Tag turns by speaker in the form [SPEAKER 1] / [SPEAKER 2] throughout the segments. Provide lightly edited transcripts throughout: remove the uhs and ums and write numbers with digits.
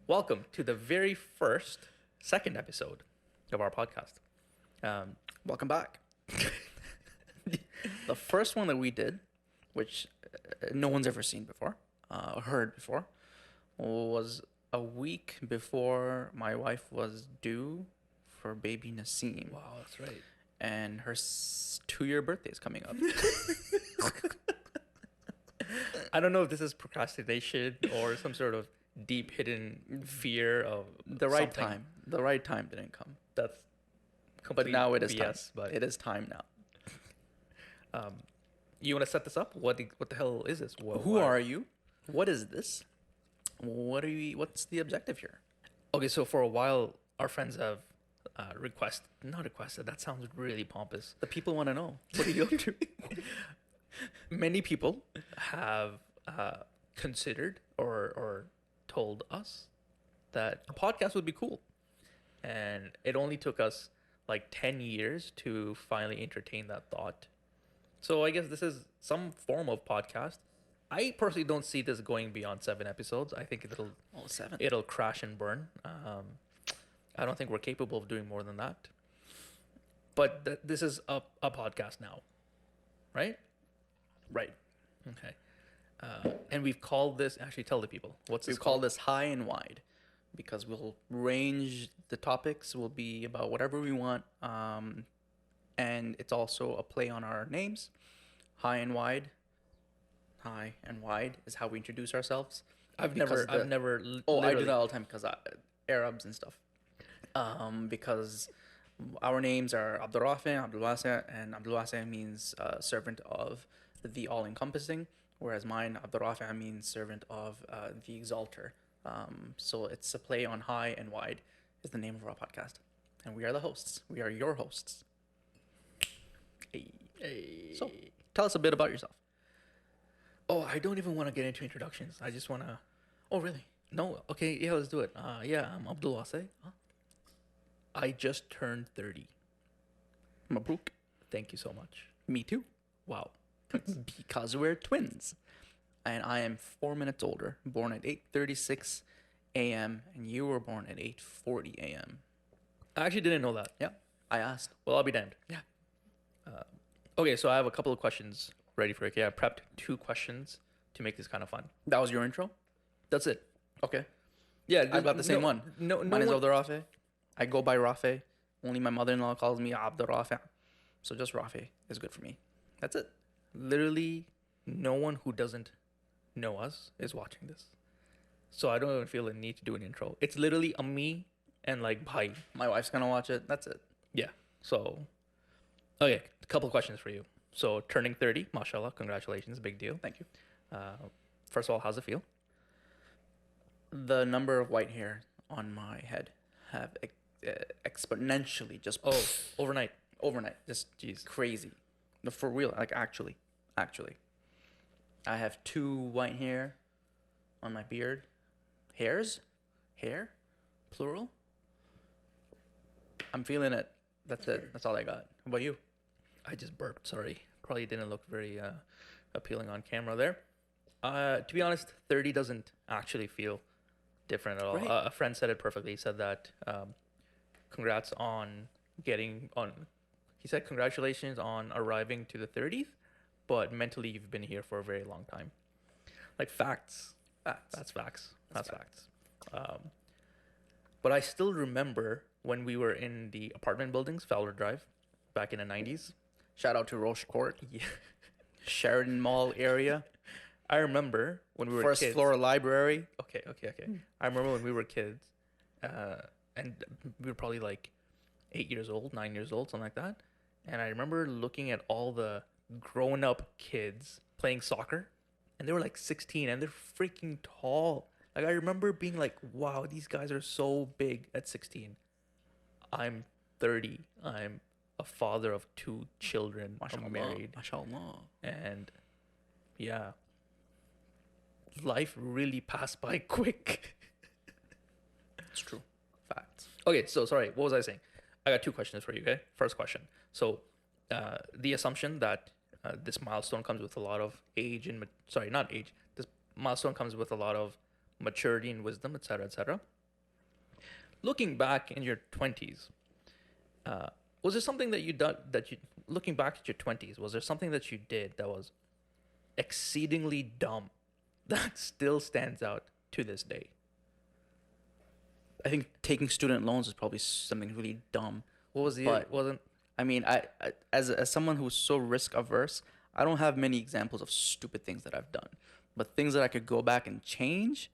[SPEAKER 1] Welcome to the very second episode of our podcast.
[SPEAKER 2] Welcome back. The first one that we did, which no one's ever seen before, heard before, was a week before my wife was due for baby Naseem.
[SPEAKER 1] Wow, that's right.
[SPEAKER 2] And her 2-year birthday is coming up.
[SPEAKER 1] I don't know if this is procrastination or some sort of deep hidden fear of
[SPEAKER 2] The right
[SPEAKER 1] something.
[SPEAKER 2] time. The right time didn't come.
[SPEAKER 1] That's
[SPEAKER 2] But
[SPEAKER 1] complete
[SPEAKER 2] now it is
[SPEAKER 1] BS,
[SPEAKER 2] time.
[SPEAKER 1] But
[SPEAKER 2] It is time now.
[SPEAKER 1] you want to set this up? What the hell is this?
[SPEAKER 2] Who are you? What is this? What's the objective here?
[SPEAKER 1] Okay, so for a while, our friends have not requested. That sounds really pompous.
[SPEAKER 2] The people want to know. What are you up to?
[SPEAKER 1] Many people have considered or told us that a podcast would be cool. And it only took us like 10 years to finally entertain that thought. So I guess this is some form of podcast. I personally don't see this going beyond 7 episodes. I think
[SPEAKER 2] Oh, 7.
[SPEAKER 1] it'll crash and burn. I don't think we're capable of doing more than that. But this is a podcast now, right?
[SPEAKER 2] Right.
[SPEAKER 1] Okay. And we've called this, actually tell the people, what's this
[SPEAKER 2] We've called this high and wide because we'll range the topics will be about whatever we want. And it's also a play on our names. High and wide. High and wide is how we introduce ourselves.
[SPEAKER 1] I've
[SPEAKER 2] because
[SPEAKER 1] never.
[SPEAKER 2] Oh, I do
[SPEAKER 1] literally-
[SPEAKER 2] that all the time because Arabs and stuff. Because our names are Abdurrafi, Abdulwasi, and Abdulwasi means servant of the all-encompassing, whereas mine, Abdurrafi, means servant of the exalter. So it's a play on high and wide is the name of our podcast. And we are the hosts. We are your hosts.
[SPEAKER 1] Hey.
[SPEAKER 2] So tell us a bit about yourself.
[SPEAKER 1] Oh, I don't even want to get into introductions. I just want to.
[SPEAKER 2] Oh, really?
[SPEAKER 1] No. Okay. Yeah, let's do it. Yeah, I'm Abdul Wase. I just turned 30.
[SPEAKER 2] Mabruk.
[SPEAKER 1] Thank you so much.
[SPEAKER 2] Me too.
[SPEAKER 1] Wow.
[SPEAKER 2] Because we're twins. And I am 4 minutes older, born at 8:36 a.m. and you were born at 8:40 a.m.
[SPEAKER 1] I actually didn't know that.
[SPEAKER 2] Yeah, I asked.
[SPEAKER 1] Well, I'll be damned.
[SPEAKER 2] Yeah.
[SPEAKER 1] Okay, so I have a couple of questions ready for it. Yeah, I prepped 2 questions to make this kind of fun.
[SPEAKER 2] That was your intro?
[SPEAKER 1] That's it.
[SPEAKER 2] Okay.
[SPEAKER 1] Yeah,
[SPEAKER 2] I've got the same one.
[SPEAKER 1] No,
[SPEAKER 2] Mine is
[SPEAKER 1] one-
[SPEAKER 2] Abdul Rafi. I go by Rafi. Only my mother-in-law calls me Abdul Rafi. So just Rafi is good for me. That's it.
[SPEAKER 1] Literally, no one who doesn't know us is watching this. So I don't even feel the need to do an intro. It's literally a me and like bye.
[SPEAKER 2] My wife's going to watch it. That's it.
[SPEAKER 1] Yeah. So, okay, a couple of questions for you. So, turning 30, mashallah, congratulations, big deal.
[SPEAKER 2] Thank you.
[SPEAKER 1] First of all, how's it feel?
[SPEAKER 2] The number of white hair on my head have exponentially just
[SPEAKER 1] Overnight.
[SPEAKER 2] overnight. Just
[SPEAKER 1] Jeez.
[SPEAKER 2] crazy. No, for real. Like actually. I have 2 white hair on my beard. Hairs? Hair? Plural? I'm feeling it. That's it. That's all I got. How about you?
[SPEAKER 1] I just burped, sorry. Probably didn't look very appealing on camera there. To be honest, 30 doesn't actually feel different at all.
[SPEAKER 2] Right.
[SPEAKER 1] A friend said it perfectly. He said that congrats on getting on. He said congratulations on arriving to the 30th, but mentally you've been here for a very long time. Like facts. That's facts. That's facts. But I still remember when we were in the apartment buildings, Fowler Drive, back in the 90s.
[SPEAKER 2] Shout out to Roche Court,
[SPEAKER 1] Yeah.
[SPEAKER 2] Sheridan Mall area,
[SPEAKER 1] I remember when we were
[SPEAKER 2] first
[SPEAKER 1] kids.
[SPEAKER 2] floor library.
[SPEAKER 1] Okay. I remember when we were kids, and we were probably like 8 years old, 9 years old, something like that. And I remember looking at all the grown-up kids playing soccer, and they were like 16, and they're freaking tall. Like I remember being like, "Wow, these guys are so big at 16." I'm 30. I'm a father of 2 children. I'm married.
[SPEAKER 2] Mashallah.
[SPEAKER 1] And yeah, life really passed by quick.
[SPEAKER 2] It's true. Facts.
[SPEAKER 1] Okay, so sorry, what was I saying? I got 2 questions for you, okay? First question. So, the assumption that this milestone comes with a lot of age and, sorry, not age, this Milestone comes with a lot of maturity and wisdom, etc., etc. Looking back in your 20s, was there something that you done that you looking back at your 20s, was there something that you did that was exceedingly dumb that still stands out to this day?
[SPEAKER 2] I think taking student loans is probably something really dumb.
[SPEAKER 1] What was the
[SPEAKER 2] But
[SPEAKER 1] wasn't
[SPEAKER 2] I mean, I as someone who's so risk averse, I don't have many examples of stupid things that I've done. But things that I could go back and change,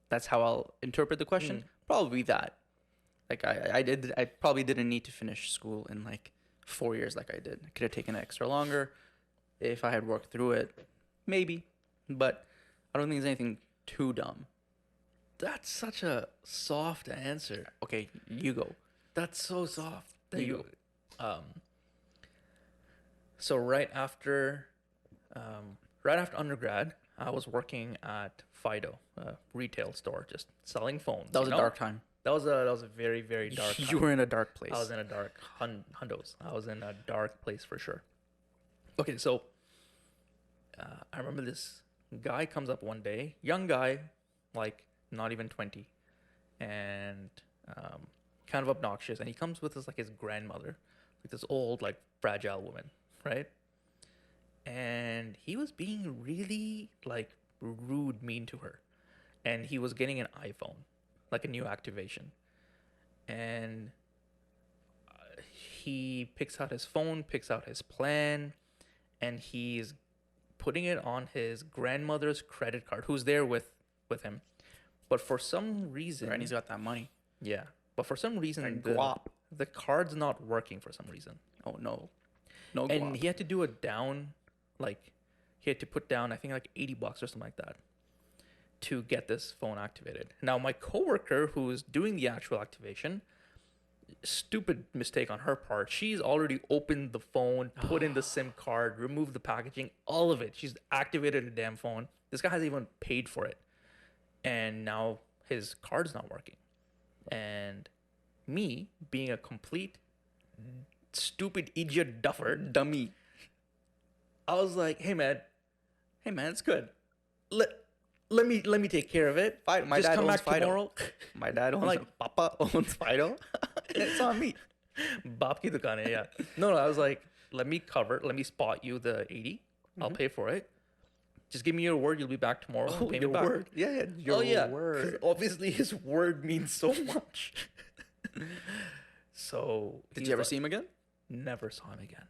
[SPEAKER 2] that's how I'll interpret the question. Probably that. Like I probably didn't need to finish school in like 4 years like I did. I could have taken it extra longer if I had worked through it. Maybe. But I don't think there's anything too dumb.
[SPEAKER 1] that's such a soft answer.
[SPEAKER 2] Okay, you go.
[SPEAKER 1] That's so soft. That
[SPEAKER 2] You
[SPEAKER 1] so right after undergrad, I was working at Fido, a retail store, just selling phones.
[SPEAKER 2] That was a dark time.
[SPEAKER 1] That was a very very dark.
[SPEAKER 2] You
[SPEAKER 1] time.
[SPEAKER 2] were in a dark place.
[SPEAKER 1] I was in a dark hundos. I was in a dark place for sure. Okay, so I remember this guy comes up one day, young guy, like not even 20, and kind of obnoxious, and he comes with his grandmother, like this old like fragile woman, right? And he was being really like rude, mean to her, and he was getting an iPhone, like a new activation, and he picks out his phone, picks out his plan, and he's putting it on his grandmother's credit card, who's there with him. But for some reason,
[SPEAKER 2] And he's got that money.
[SPEAKER 1] yeah. But for some reason,
[SPEAKER 2] And
[SPEAKER 1] the,
[SPEAKER 2] guap.
[SPEAKER 1] the card's not working for some reason.
[SPEAKER 2] Oh no. No
[SPEAKER 1] And
[SPEAKER 2] guap.
[SPEAKER 1] he had to do it down, like, he had to put down, I think, like $80 or something like that to get this phone activated. Now, my coworker who's doing the actual activation, stupid mistake on her part. She's already opened the phone, put in the SIM card, removed the packaging, all of it. She's activated the damn phone. This guy hasn't even paid for it. And now his card's not working. And me, being a complete stupid idiot duffer,
[SPEAKER 2] Dummy.
[SPEAKER 1] I was like, hey man,
[SPEAKER 2] It's good.
[SPEAKER 1] let me take care of it.
[SPEAKER 2] My
[SPEAKER 1] Just
[SPEAKER 2] dad
[SPEAKER 1] come
[SPEAKER 2] owns
[SPEAKER 1] back
[SPEAKER 2] Fido.
[SPEAKER 1] tomorrow.
[SPEAKER 2] My dad owns
[SPEAKER 1] like-
[SPEAKER 2] Papa owns Fido. It's on me.
[SPEAKER 1] Baap ki dukaan hai, yeah. No, I was like, let me spot you the 80. I'll pay for it. Just give me your word you'll be back tomorrow. and pay me back.
[SPEAKER 2] Yeah,
[SPEAKER 1] Oh yeah, 'cause obviously his word means so much. So
[SPEAKER 2] Did
[SPEAKER 1] he's
[SPEAKER 2] you ever
[SPEAKER 1] like-
[SPEAKER 2] see him again?
[SPEAKER 1] Never saw him again.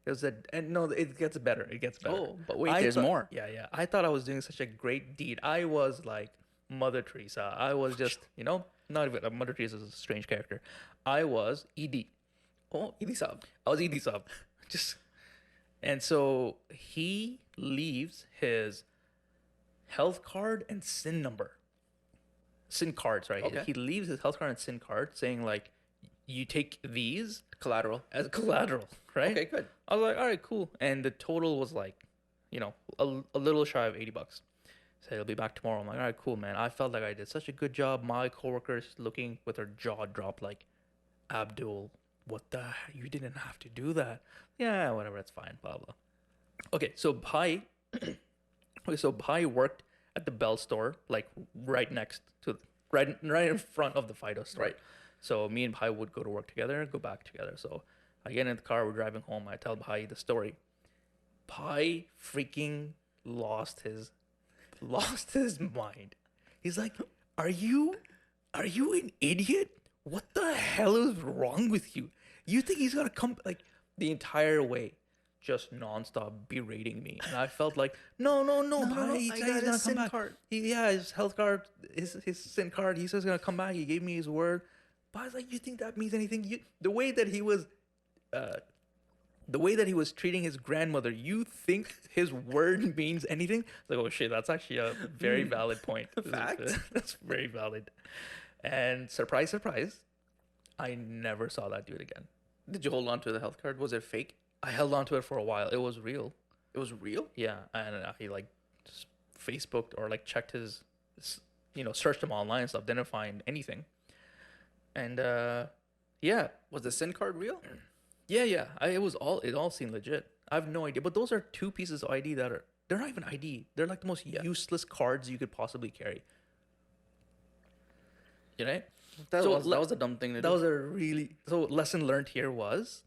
[SPEAKER 1] It gets better. It gets better.
[SPEAKER 2] Oh, but wait, there's more.
[SPEAKER 1] Yeah. I thought I was doing such a great deed. I was like Mother Teresa. I was just, not even Mother Teresa is a strange character. I was ED.
[SPEAKER 2] Oh, Ilisab.
[SPEAKER 1] I was ED sub. And so he leaves his health card and SIN number. SIN cards, right?
[SPEAKER 2] Okay.
[SPEAKER 1] He leaves his health card and SIN card saying like, you take these
[SPEAKER 2] Collateral.
[SPEAKER 1] as collateral, right?
[SPEAKER 2] Okay, good.
[SPEAKER 1] I was like, all right, cool. And the total was like, a little shy of $80. So he'll be back tomorrow. I'm like, all right, cool, man. I felt like I did such a good job. My coworker's looking with her jaw dropped like, Abdul, what the heck? You didn't have to do that. Yeah, whatever, it's fine, blah, blah. Okay, so Bhai worked at the Bell store, like right next to, right in front of the Fido store.
[SPEAKER 2] Right.
[SPEAKER 1] So me and Bhai would go to work together, go back together. So I get in the car, we're driving home. I tell Bhai the story. Bhai freaking lost his mind. He's like, "Are you an idiot? What the hell is wrong with you? You think he's gonna come like the entire way?" Just nonstop berating me, and I felt like, no, Bhai, he's gonna come back.
[SPEAKER 2] card.
[SPEAKER 1] His health card, his SIM card. He says he's gonna come back. He gave me his word. But I was like, you think that means anything? The way that he was treating his grandmother, you think his word means anything? Like, oh shit, that's actually a very valid point.
[SPEAKER 2] Fact.
[SPEAKER 1] That's very valid. And surprise, surprise, I never saw that dude again.
[SPEAKER 2] Did you hold on to the health card? Was it fake?
[SPEAKER 1] I held on to it for a while. It was real.
[SPEAKER 2] It was real?
[SPEAKER 1] Yeah, and he like just Facebooked or like checked his, searched him online and stuff. Didn't find anything. And yeah,
[SPEAKER 2] Was the SIM card real?
[SPEAKER 1] yeah. It all seemed legit. I have no idea, but those are two pieces of ID that They're not even ID. They're like the most
[SPEAKER 2] Yeah.
[SPEAKER 1] useless cards you could possibly carry. You know?
[SPEAKER 2] That
[SPEAKER 1] So
[SPEAKER 2] was that was a dumb thing to
[SPEAKER 1] That
[SPEAKER 2] do.
[SPEAKER 1] was a really so lesson learned here was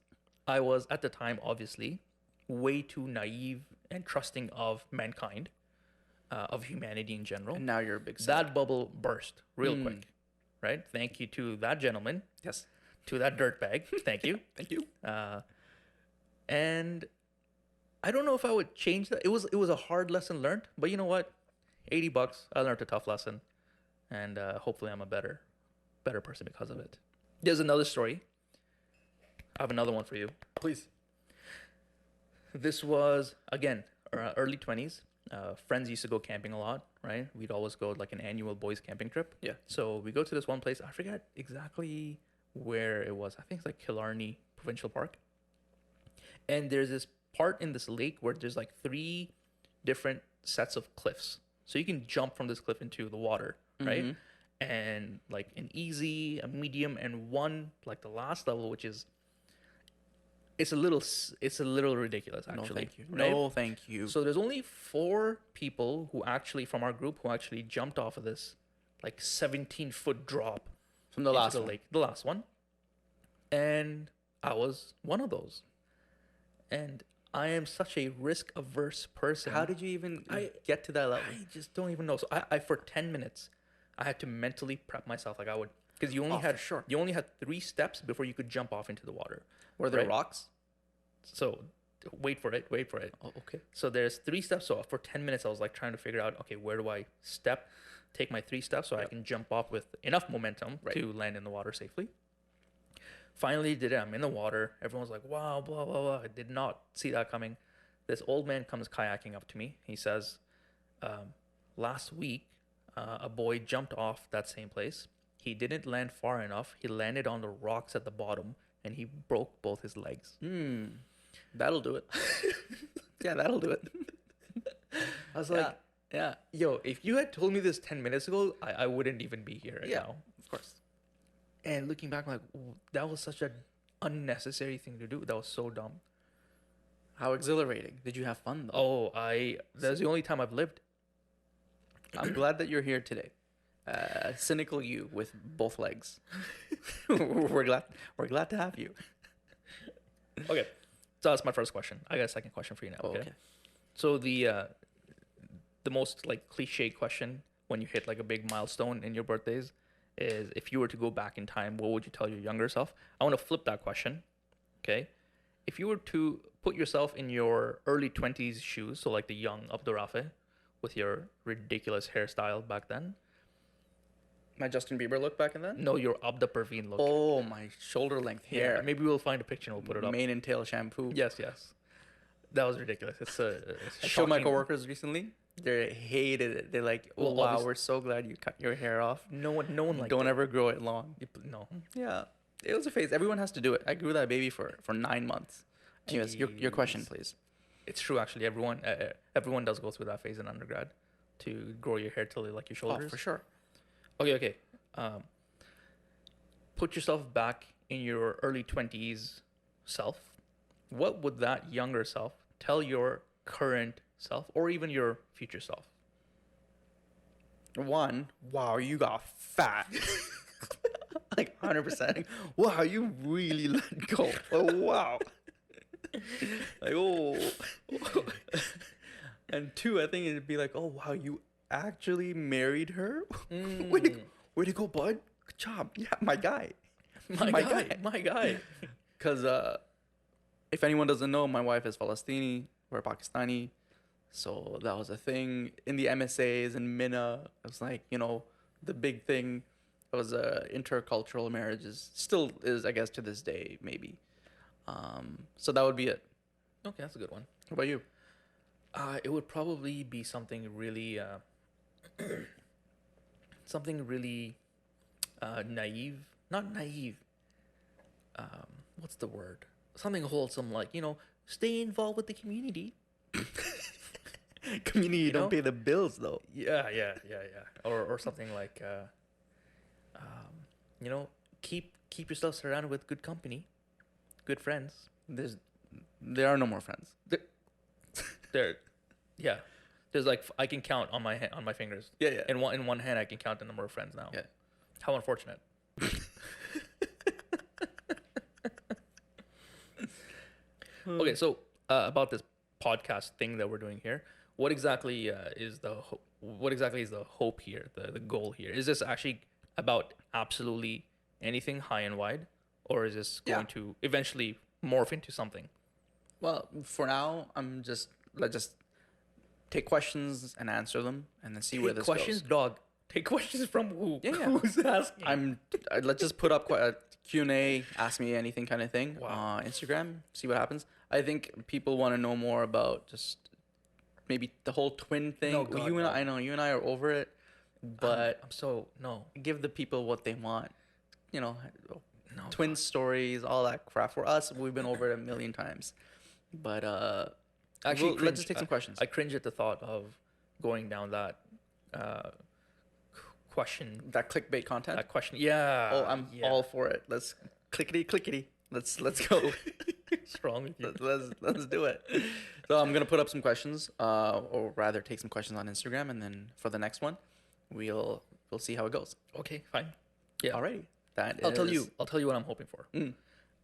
[SPEAKER 1] I was at the time obviously way too naive and trusting of mankind, of humanity in general.
[SPEAKER 2] And now you're a big
[SPEAKER 1] That bubble burst real
[SPEAKER 2] Mm.
[SPEAKER 1] quick, right? Thank you to that gentleman,
[SPEAKER 2] Yes.
[SPEAKER 1] to that dirtbag. Thank you.
[SPEAKER 2] Thank you.
[SPEAKER 1] And I don't know if I would change that. It was a hard lesson learned, but you know what? $80. I learned a tough lesson, and hopefully I'm a better person because of it. There's another story. I have another one for you.
[SPEAKER 2] Please.
[SPEAKER 1] This was again early 20s. Friends used to go camping a lot, right? We'd always go like an annual boys camping trip.
[SPEAKER 2] Yeah.
[SPEAKER 1] So we go to this one place. I forget exactly where it was. I think it's like Killarney Provincial Park. And there's this part in this lake where there's like 3 different sets of cliffs. So you can jump from this cliff into the water, right? And like an easy, a medium, and one like the last level, which is it's a little ridiculous
[SPEAKER 2] No,
[SPEAKER 1] actually.
[SPEAKER 2] thank you.
[SPEAKER 1] Right?
[SPEAKER 2] No, thank you.
[SPEAKER 1] So there's only 4 people who actually from our group who actually jumped off of this like 17-foot drop
[SPEAKER 2] From the
[SPEAKER 1] into
[SPEAKER 2] last
[SPEAKER 1] the
[SPEAKER 2] one.
[SPEAKER 1] lake, the last one, and I was one of those. And I am such a risk averse person.
[SPEAKER 2] How did you even
[SPEAKER 1] I-
[SPEAKER 2] get to that level?
[SPEAKER 1] I just don't even know. So I for 10 minutes, I had to mentally prep myself like I would because you only
[SPEAKER 2] Oh, for
[SPEAKER 1] had
[SPEAKER 2] sure.
[SPEAKER 1] you only had 3 steps before you could jump off into the water.
[SPEAKER 2] Were there
[SPEAKER 1] right?
[SPEAKER 2] rocks?
[SPEAKER 1] So wait for it.
[SPEAKER 2] Oh, okay.
[SPEAKER 1] So there's 3 steps. So for 10 minutes, I was like trying to figure out, okay, where do I take my 3 steps so I can jump off with enough momentum to land in the water safely. Finally did it. I'm in the water. Everyone's like, wow, blah, blah, blah. I did not see that coming. This old man comes kayaking up to me. He says, last week, a boy jumped off that same place. He didn't land far enough. He landed on the rocks at the bottom and he broke both his legs.
[SPEAKER 2] That'll do it. Yeah, that'll do it.
[SPEAKER 1] I was like,
[SPEAKER 2] Yeah,
[SPEAKER 1] yo, if you had told me this 10 minutes ago, I wouldn't even be here right now.
[SPEAKER 2] of course.
[SPEAKER 1] And looking back, I'm like, that was such an unnecessary thing to do. That was so dumb.
[SPEAKER 2] How exhilarating. Did you have fun, though?
[SPEAKER 1] That's the only time I've lived.
[SPEAKER 2] I'm glad that you're here today. Cynical you with both legs. we're glad to have you.
[SPEAKER 1] Okay. So that's my first question. I got a second question for you now.
[SPEAKER 2] Oh,
[SPEAKER 1] Okay.
[SPEAKER 2] okay.
[SPEAKER 1] So the most like cliche question when you hit like a big milestone in your birthdays is if you were to go back in time, what would you tell your younger self? I want to flip that question. Okay. If you were to put yourself in your early 20s shoes, so like the young Abdurrafe with your ridiculous hairstyle back then.
[SPEAKER 2] My Justin Bieber look back in then?
[SPEAKER 1] No, your Abda Perveen look.
[SPEAKER 2] Oh, my shoulder length hair.
[SPEAKER 1] Yeah, maybe we'll find a picture and we'll put it up.
[SPEAKER 2] Mane and tail shampoo.
[SPEAKER 1] Yes. That was ridiculous. It's
[SPEAKER 2] I showed my
[SPEAKER 1] shocking.
[SPEAKER 2] coworkers recently. They hated it. They're like, "Oh
[SPEAKER 1] Well,
[SPEAKER 2] wow,
[SPEAKER 1] obviously-
[SPEAKER 2] we're so glad you cut your hair off.
[SPEAKER 1] No one like
[SPEAKER 2] Don't ever grow it long."
[SPEAKER 1] no.
[SPEAKER 2] Yeah, it was a phase. Everyone has to do it. I grew that baby for 9 months. Anyways, your question,
[SPEAKER 1] Jeez.
[SPEAKER 2] please.
[SPEAKER 1] It's true actually. Everyone does go through that phase in undergrad to grow your hair till like your shoulders.
[SPEAKER 2] Oh, for sure.
[SPEAKER 1] Okay. Put yourself back in your early 20s self. What would that younger self tell your current self or even your future self?
[SPEAKER 2] 1, wow, you got fat. Like 100%. Wow, you really let go. Oh, wow. Like, oh. And 2, I think it'd be like, oh, wow, you actually married her? Way to go, bud. Good job. Yeah, my guy.
[SPEAKER 1] My guy.
[SPEAKER 2] Because if anyone doesn't know, my wife is Palestini. We're Pakistani. So that was a thing in the MSAs and Mina. It was like, the big thing. It was intercultural marriages. Still is, I guess, to this day, maybe. So that would be it.
[SPEAKER 1] Okay, that's a good one.
[SPEAKER 2] What about you?
[SPEAKER 1] It would probably be something really, naive. Not naive. What's the word? Something wholesome, like stay involved with the community.
[SPEAKER 2] Community
[SPEAKER 1] don't
[SPEAKER 2] don't pay the bills, though.
[SPEAKER 1] Yeah. Or something like, keep yourself surrounded with good company, good friends.
[SPEAKER 2] There are no more friends.
[SPEAKER 1] There, Yeah. There's like I can count on my fingers.
[SPEAKER 2] Yeah, yeah.
[SPEAKER 1] In one hand I can count the number of friends now.
[SPEAKER 2] Yeah.
[SPEAKER 1] How unfortunate. Okay, so about this podcast thing that we're doing here, what exactly what exactly is the hope here, the goal here? Is this actually about absolutely anything high and wide, or is this
[SPEAKER 2] Yeah.
[SPEAKER 1] going to eventually morph into something?
[SPEAKER 2] Well, for now, let's just take questions and answer them, and then see where
[SPEAKER 1] Take
[SPEAKER 2] this
[SPEAKER 1] questions,
[SPEAKER 2] goes.
[SPEAKER 1] dog. Take questions from who?
[SPEAKER 2] Yeah, yeah.
[SPEAKER 1] Who's asking?
[SPEAKER 2] Let's just put up a Q&A, ask me anything kind of thing
[SPEAKER 1] Wow.
[SPEAKER 2] on Instagram. See what happens. I think people want to know more about just maybe the whole twin thing.
[SPEAKER 1] No, God,
[SPEAKER 2] you and
[SPEAKER 1] no.
[SPEAKER 2] I know you and I are over it, but
[SPEAKER 1] I'm so no.
[SPEAKER 2] give the people what they want. You know,
[SPEAKER 1] No,
[SPEAKER 2] twin stories, all that crap. For us, we've been over it a million times. But
[SPEAKER 1] Actually,
[SPEAKER 2] let's
[SPEAKER 1] cringe.
[SPEAKER 2] just take some questions.
[SPEAKER 1] I cringe at the thought of going down that uh, question.
[SPEAKER 2] That clickbait content.
[SPEAKER 1] That question. Yeah.
[SPEAKER 2] Oh, I'm
[SPEAKER 1] yeah.
[SPEAKER 2] all for it. Let's clickety. Let's go.
[SPEAKER 1] What's wrong with you?
[SPEAKER 2] let's do it. So I'm gonna put up some questions, or rather take some questions on Instagram, and then for the next one, we'll see how it goes.
[SPEAKER 1] Okay, fine. Yeah.
[SPEAKER 2] Alrighty. That
[SPEAKER 1] I'll tell
[SPEAKER 2] is-
[SPEAKER 1] you. I'll tell you what I'm hoping for.
[SPEAKER 2] Mm.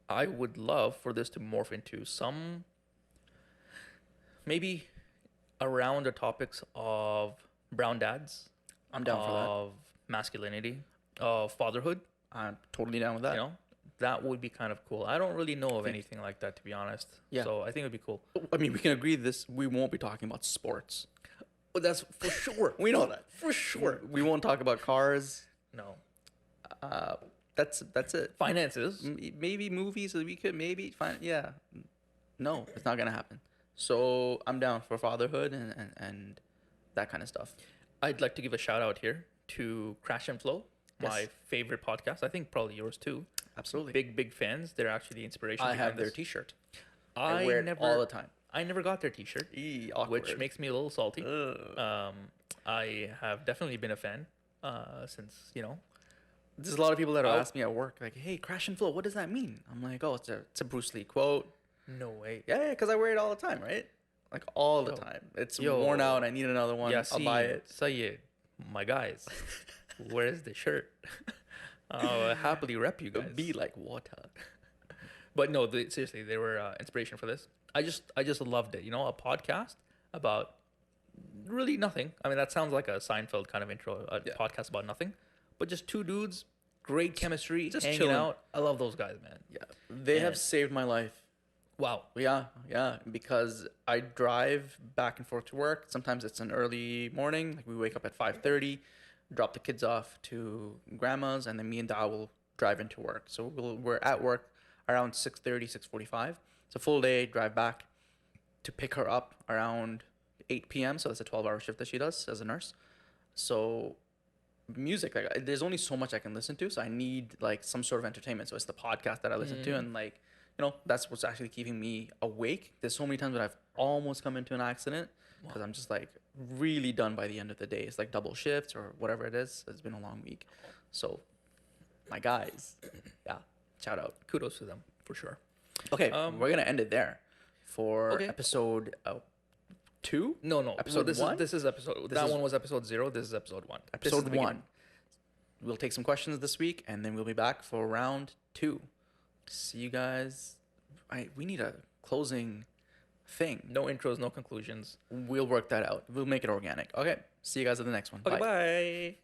[SPEAKER 1] I would love for this to morph into some, maybe around the topics of brown dads,
[SPEAKER 2] I'm down for that.
[SPEAKER 1] of masculinity, of fatherhood.
[SPEAKER 2] I'm totally down with that.
[SPEAKER 1] You know, that would be kind of cool. I don't really know of anything like that, to be honest.
[SPEAKER 2] Yeah.
[SPEAKER 1] So I think it would be cool.
[SPEAKER 2] I mean, we can agree this. We won't be talking about sports.
[SPEAKER 1] Well, that's for sure.
[SPEAKER 2] We know that.
[SPEAKER 1] For sure.
[SPEAKER 2] We won't talk about cars.
[SPEAKER 1] No.
[SPEAKER 2] That's it.
[SPEAKER 1] Finances.
[SPEAKER 2] Maybe movies. We could maybe find. Yeah. No, it's not gonna happen. So I'm down for fatherhood and that kind of stuff.
[SPEAKER 1] I'd like to give a shout out here to Crash and Flow, my
[SPEAKER 2] Yes.
[SPEAKER 1] favorite podcast. I think probably yours too.
[SPEAKER 2] Absolutely.
[SPEAKER 1] Big fans. They're actually the inspiration.
[SPEAKER 2] I
[SPEAKER 1] behind
[SPEAKER 2] have their
[SPEAKER 1] this.
[SPEAKER 2] T-shirt.
[SPEAKER 1] I
[SPEAKER 2] wear it
[SPEAKER 1] never
[SPEAKER 2] all the time.
[SPEAKER 1] I never got their T-shirt,
[SPEAKER 2] Awkward.
[SPEAKER 1] which makes me a little salty.
[SPEAKER 2] Ugh.
[SPEAKER 1] I have definitely been a fan since
[SPEAKER 2] There's a lot of people that
[SPEAKER 1] I'll-
[SPEAKER 2] ask me at work, like, "Hey, crash and flow, what does that mean?" I'm like, "Oh, it's a Bruce Lee quote."
[SPEAKER 1] No way.
[SPEAKER 2] Yeah, because I wear it all the time, right? Like all the
[SPEAKER 1] Yo.
[SPEAKER 2] time. It's
[SPEAKER 1] Yo.
[SPEAKER 2] worn out. I need another one.
[SPEAKER 1] Yeah,
[SPEAKER 2] I'll buy it.
[SPEAKER 1] Sayed, my guys, where's the shirt? I'll happily rep you guys.
[SPEAKER 2] Be like water.
[SPEAKER 1] But no, seriously, they were inspiration for this. I just loved it. You know, a podcast about really nothing. I mean, that sounds like a Seinfeld kind of intro. A
[SPEAKER 2] Yeah.
[SPEAKER 1] podcast about nothing, but just two dudes, great chemistry,
[SPEAKER 2] Just
[SPEAKER 1] hanging
[SPEAKER 2] chilling.
[SPEAKER 1] out. I love those guys, man.
[SPEAKER 2] Yeah, they have
[SPEAKER 1] And-
[SPEAKER 2] saved my life.
[SPEAKER 1] Wow.
[SPEAKER 2] Yeah, because I drive back and forth to work. Sometimes it's an early morning, like we wake up at 5:30, drop the kids off to grandma's, and then me and Dao will drive into work. So we're at work around 6:30, 6:45. It's a full day, drive back to pick her up around 8 p.m. So that's a 12-hour shift that she does as a nurse. So music, like there's only so much I can listen to, so I need like some sort of entertainment. So it's the podcast that I listen to, and like, you know, that's what's actually keeping me awake. There's so many times that I've almost come into an accident because I'm just like really done by the end of the day. It's like double shifts or whatever it is. It's been a long week. So my guys, yeah, shout out.
[SPEAKER 1] Kudos to them for sure.
[SPEAKER 2] Okay, we're gonna end it there for
[SPEAKER 1] Okay.
[SPEAKER 2] episode 2.
[SPEAKER 1] No.
[SPEAKER 2] Episode
[SPEAKER 1] this
[SPEAKER 2] 1?
[SPEAKER 1] This is episode.
[SPEAKER 2] This
[SPEAKER 1] that
[SPEAKER 2] is-
[SPEAKER 1] one was episode 0. This is episode 1. This is
[SPEAKER 2] Episode
[SPEAKER 1] the beginning.
[SPEAKER 2] 1. We'll take some questions this week, and then we'll be back for round 2. See you guys. We need a closing thing.
[SPEAKER 1] No intros, no conclusions.
[SPEAKER 2] We'll work that out. We'll make it organic. Okay. See you guys at the next one.
[SPEAKER 1] Okay,
[SPEAKER 2] Bye.
[SPEAKER 1] bye.